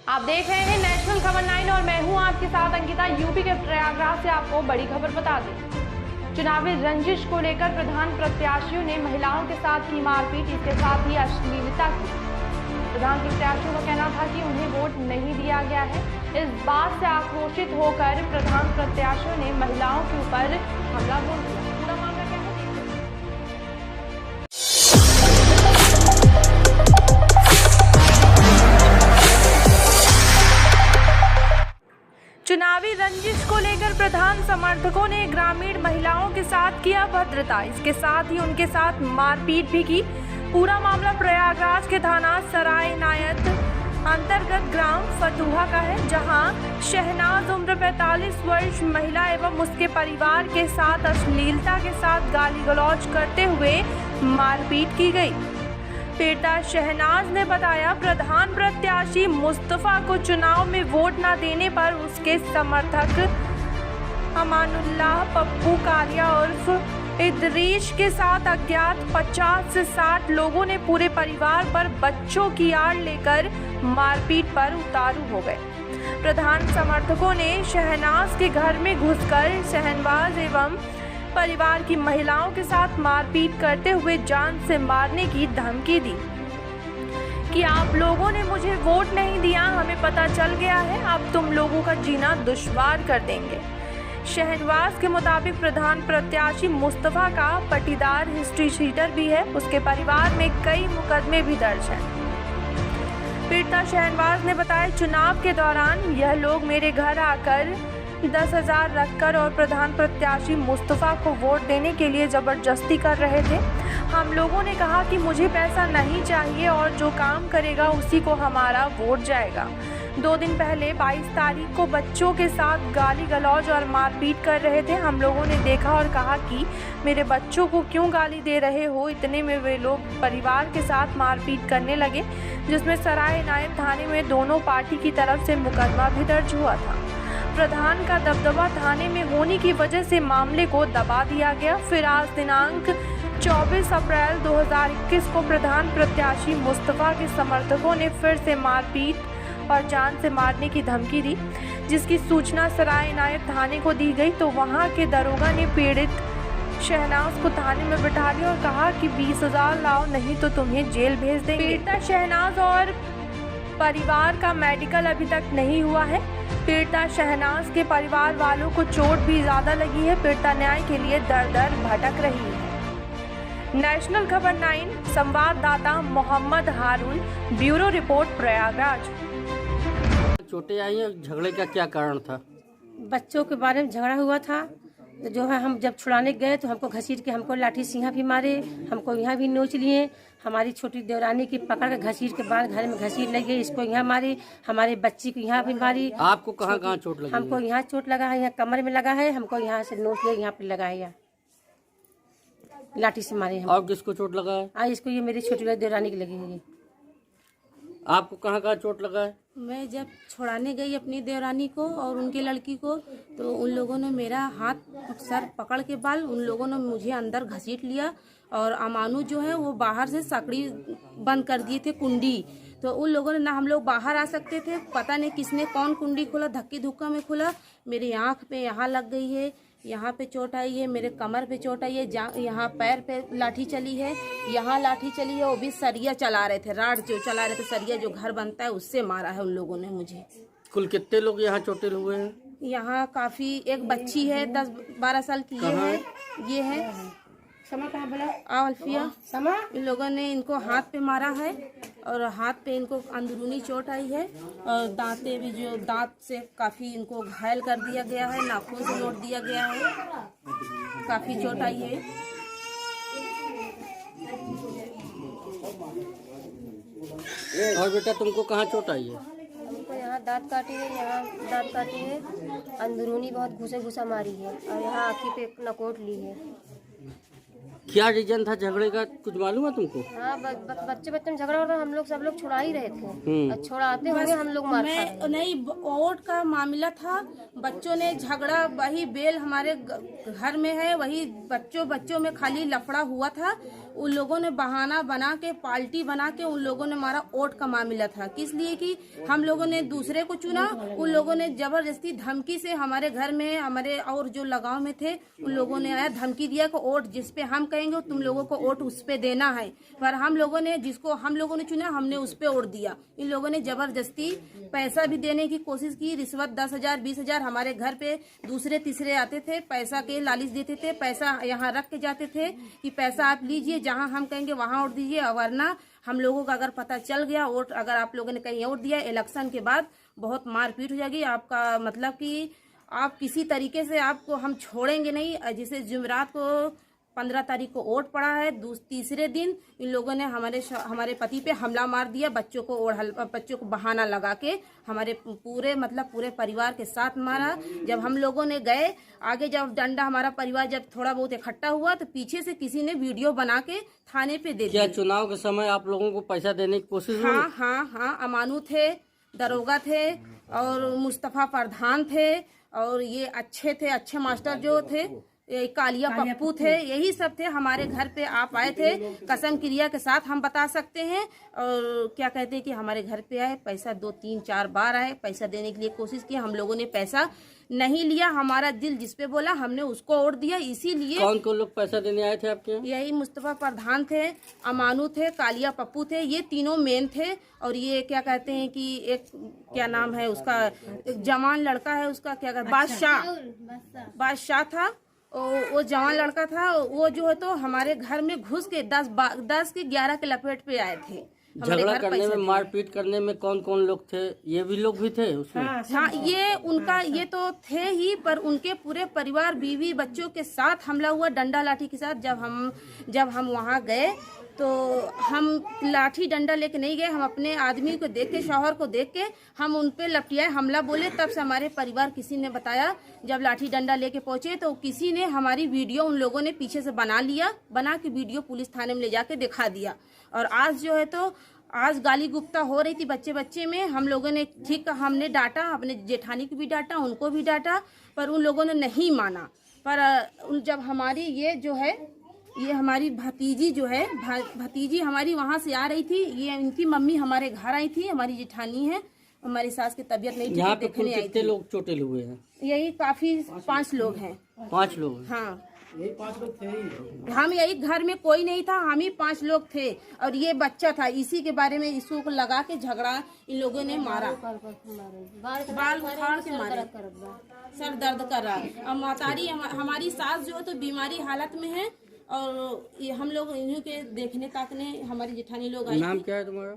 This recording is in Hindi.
आप देख रहे हैं नेशनल खबर 9 और मैं हूं आपके साथ अंकिता। यूपी के प्रयागराज से आपको बड़ी खबर बता दें। चुनावी रंजिश को लेकर प्रधान प्रत्याशियों ने महिलाओं के साथ की मारपीट, इसके साथ ही अश्लीलता की। प्रधान प्रत्याशियों का कहना था कि उन्हें वोट नहीं दिया गया है। इस बात से आक्रोशित होकर प्रधान प्रत्याशियों ने महिलाओं के ऊपर हमला बोल दिया। पूरा मामला क्या है? चुनावी रंजिश को लेकर प्रधान समर्थकों ने ग्रामीण महिलाओं के साथ किया अभद्रता, इसके साथ ही उनके साथ मारपीट भी की। पूरा मामला प्रयागराज के थाना सराय इनायत अंतर्गत ग्राम फतुहा का है, जहां शहनाज उम्र 45 वर्ष महिला एवं उसके परिवार के साथ अश्लीलता के साथ गाली गलौज करते हुए मारपीट की गई। पीड़िता शहनाज ने बताया, प्रधान प्रत्याशी मुस्तफा को चुनाव में वोट न देने पर उसके समर्थक अमानुल्लाह पप्पू कालिया उर्फ इदरीश के साथ अज्ञात 50 से 60 लोगों ने पूरे परिवार पर बच्चों की आड़ लेकर मारपीट पर उतारू हो गए। प्रधान समर्थकों ने शहनाज के घर में घुसकर शहनवाज एवं परिवार की महिलाओं के साथ मारपीट करते हुए जान से मारने की धमकी दी कि आप लोगों ने मुझे वोट नहीं दिया, हमें पता चल गया है, अब तुम लोगों का जीना दुश्वार कर देंगे। शहनवाज के मुताबिक प्रधान प्रत्याशी मुस्तफा का पटीदार हिस्ट्री शीटर भी है, उसके परिवार में कई मुकदमे भी दर्ज हैं। पीड़िता शहनवाज ने बताया, चुनाव के दौरान यह लोग मेरे घर आकर 10,000 रखकर और प्रधान प्रत्याशी मुस्तफा को वोट देने के लिए जबरदस्ती कर रहे थे। हम लोगों ने कहा कि मुझे पैसा नहीं चाहिए और जो काम करेगा उसी को हमारा वोट जाएगा। 2 दिन पहले 22 तारीख को बच्चों के साथ गाली गलौज और मारपीट कर रहे थे। हम लोगों ने देखा और कहा कि मेरे बच्चों को क्यों गाली दे रहे हो। इतने में वे लोग परिवार के साथ मारपीट करने लगे, जिसमें सराय इनायत थाने में दोनों पार्टी की तरफ से मुकदमा भी दर्ज हुआ था। प्रधान का दबदबा थाने में होने की वजह से मामले को दबा दिया गया। फिर आज दिनांक 24 अप्रैल 2021 को प्रधान प्रत्याशी मुस्तफा के समर्थकों ने फिर से मारपीट और जान से मारने की धमकी दी, जिसकी सूचना सराय इनायत थाने को दी गई तो वहां के दरोगा ने पीड़ित शहनाज को थाने में बिठा लिया और कहा कि 20,000 लाओ, नहीं तो तुम्हें जेल भेज देंगे। पीड़िता शहनाज और परिवार का मेडिकल अभी तक नहीं हुआ है। पीड़िता शहनाज के परिवार वालों को चोट भी ज्यादा लगी है। पीड़िता न्याय के लिए दर-दर भटक रही है। नेशनल खबर 9 संवाददाता मोहम्मद हारून, ब्यूरो रिपोर्ट प्रयागराज। चोटें आई हैं, झगड़े का क्या कारण था? बच्चों के बारे में झगड़ा हुआ था, तो जो है हम जब छुड़ाने गए तो हमको घसीट के हमको लाठी से यहाँ भी मारे, हमको यहाँ भी नोच लिए। हमारी छोटी देवरानी की पकड़ के घसीट के बाद घर में घसीट लगी, इसको यहाँ मारी, हमारे बच्ची को यहाँ भी मारी। आपको कहाँ चोट लगी? हमको यहाँ चोट लगा है, यहाँ कमर में लगा है, हमको यहाँ से नोच लिया, यहाँ पे लगा है, लाठी से मारे हम। और किसको चोट लगा है? इसको ये मेरी छोटी देवरानी की लगी है। आपको कहाँ चोट लगा है? मैं जब छुड़ाने गई अपनी देवरानी को और उनकी लड़की को, तो उन लोगों ने मेरा हाथ सर पकड़ के बाल, उन लोगों ने मुझे अंदर घसीट लिया और अमानु जो है वो बाहर से सकड़ी बंद कर दिए थे, कुंडी। तो उन लोगों ने ना हम लोग बाहर आ सकते थे, पता नहीं किसने कौन कुंडी खोला, धक्की धुक्का में खोला। मेरी आँख पे यहाँ लग गई है, यहाँ पे चोट आई है, मेरे कमर पे चोट आई है, यहाँ पैर पे लाठी चली है, यहाँ लाठी चली है। वो भी सरिया चला रहे थे, राड जो चला रहे थे, सरिया जो घर बनता है उससे मारा है उन लोगों ने मुझे। कुल कितने लोग यहाँ चोटिल हुए हैं? यहाँ काफी, एक बच्ची है 10-12 साल की, ये है समा कहाँ बोला? अल्फिया समा। इन लोगों ने इनको हाथ पे मारा है और हाथ पे इनको अंदरूनी चोट आई है और दांते भी, जो दांत से काफी इनको घायल कर दिया गया है, नाखून से नोट दिया गया है, काफी चोट आई है। और बेटा तुमको कहाँ चोट आई है? हमको यहाँ दांत काटी है, यहाँ दांत काटी है, अंदरूनी बहुत घुसा मारी है और यहाँ आँखी पे नकोट ली है। क्या रीजन था झगड़े का, कुछ मालूम है तुमको? हाँ, बच्चे में झगड़ा हो रहा, हम लोग सब लोग छुड़ा ही रहे थे और छुड़ाते हुए हम लोग मार खा रहे। नहीं, वोट का मामला था, बच्चों ने झगड़ा, वही बेल हमारे घर में है, वही बच्चों में खाली लफड़ा हुआ था। उन लोगों ने बहाना बना के, पार्टी बना के उन लोगों ने हमारा वोट कमा मिला था। किस लिए कि हम लोगों ने दूसरे को चुना, उन लोगों ने जबरदस्ती धमकी से हमारे घर में, हमारे और जो लगाव में थे उन लोगों ने आया धमकी दिया कि वोट जिस पे हम कहेंगे तुम लोगों को वोट उस पे देना है। पर हम लोगों ने, जिसको हम लोगों ने चुना, हमने उस पे वोट दिया। इन लोगों ने जबरदस्ती पैसा भी देने की कोशिश की, रिश्वत 10,000 20,000 हमारे घर पे दूसरे तीसरे आते थे, पैसा के लालच देते थे, पैसा यहाँ रख के जाते थे कि पैसा आप लीजिए, जहाँ हम कहेंगे वहाँ वोट दीजिए, वरना हम लोगों का अगर पता चल गया वोट, अगर आप लोगों ने कहीं वोट दिया, इलेक्शन के बाद बहुत मारपीट हो जाएगी आपका, मतलब कि आप किसी तरीके से आपको हम छोड़ेंगे नहीं। जैसे जुमेरात को 15 तारीख को वोट पड़ा है, तीसरे दिन इन लोगों ने हमारे पति पे हमला मार दिया, बच्चों को बहाना लगा के हमारे पूरे परिवार के साथ मारा। जब हम लोगों ने गए आगे, जब डंडा हमारा परिवार जब थोड़ा बहुत इकट्ठा हुआ तो पीछे से किसी ने वीडियो बना के थाने पे दे दिया। क्या चुनाव के समय आप लोगों को पैसा देने की कोशिश हुई? हाँ, अमानू थे, दरोगा थे और मुस्तफा प्रधान थे और ये अच्छे मास्टर जो थे, ये कालिया पप्पू थे, यही सब थे। हमारे घर पे आप आए थे, कसम क्रिया के साथ हम बता सकते हैं। और क्या कहते हैं कि हमारे घर पे आए, पैसा 2 3 4 बार आए, पैसा देने के लिए कोशिश की, हम लोगों ने पैसा नहीं लिया। हमारा दिल जिस पे बोला हमने उसको वोट दिया। इसीलिए कौन लोग पैसा देने आए थे आपके? यही मुस्तफा प्रधान थे, अमानू थे, कालिया पप्पू थे, ये तीनों मेन थे। और ये क्या कहते हैं कि एक क्या नाम है उसका, एक जवान लड़का है उसका, क्या कहते, बादशाह था, वो जवान लड़का था। वो जो है तो हमारे घर में घुस के 10 के 11 के लपेट पे आए थे। झगड़ा करने में, मारपीट करने में कौन लोग थे? ये भी लोग भी थे उसमें? हाँ, ये तो थे ही, पर उनके पूरे परिवार, बीवी बच्चों के साथ हमला हुआ डंडा लाठी के साथ। जब हम वहाँ गए तो हम लाठी डंडा लेके नहीं गए, हम अपने आदमी को देख के, शौहर को देख के हम उन पे लपटियाए हमला बोले। तब से हमारे परिवार किसी ने बताया, जब लाठी डंडा लेके पहुंचे तो किसी ने हमारी वीडियो उन लोगों ने पीछे से बना के वीडियो पुलिस थाने में ले जाके दिखा दिया। और आज जो है तो आज गाली गुप्ता हो रही थी बच्चे में। हम लोगों ने ठीक, हमने डांटा, अपने जेठानी को भी डांटा, उनको भी डांटा, पर उन लोगों ने नहीं माना। पर जब हमारी ये हमारी भतीजी जो है, भतीजी हमारी वहाँ से आ रही थी, ये इनकी मम्मी हमारे घर आई थी, हमारी जेठानी है, हमारी सास की तबीयत नहीं थी, देखने आई थी। कितने लोग चोटिल हुए हैं? यही काफी 5 लोग हैं। 5 लोग? हाँ, यही 5 लोग थे। हम यही घर में कोई नहीं था, हम ही 5 लोग थे और ये बच्चा था। इसी के बारे में इसको को लगा के झगड़ा इन लोगों ने मारा, बाल उखाड़ के मारा, सर दर्द कर रहा है। और मातारी हमारी सास जो है तो बीमारी हालत में है और ये हम लोग इन्हीं के देखने ताकने हमारी जेठानी लोग आई। नाम क्या है तुम्हारा?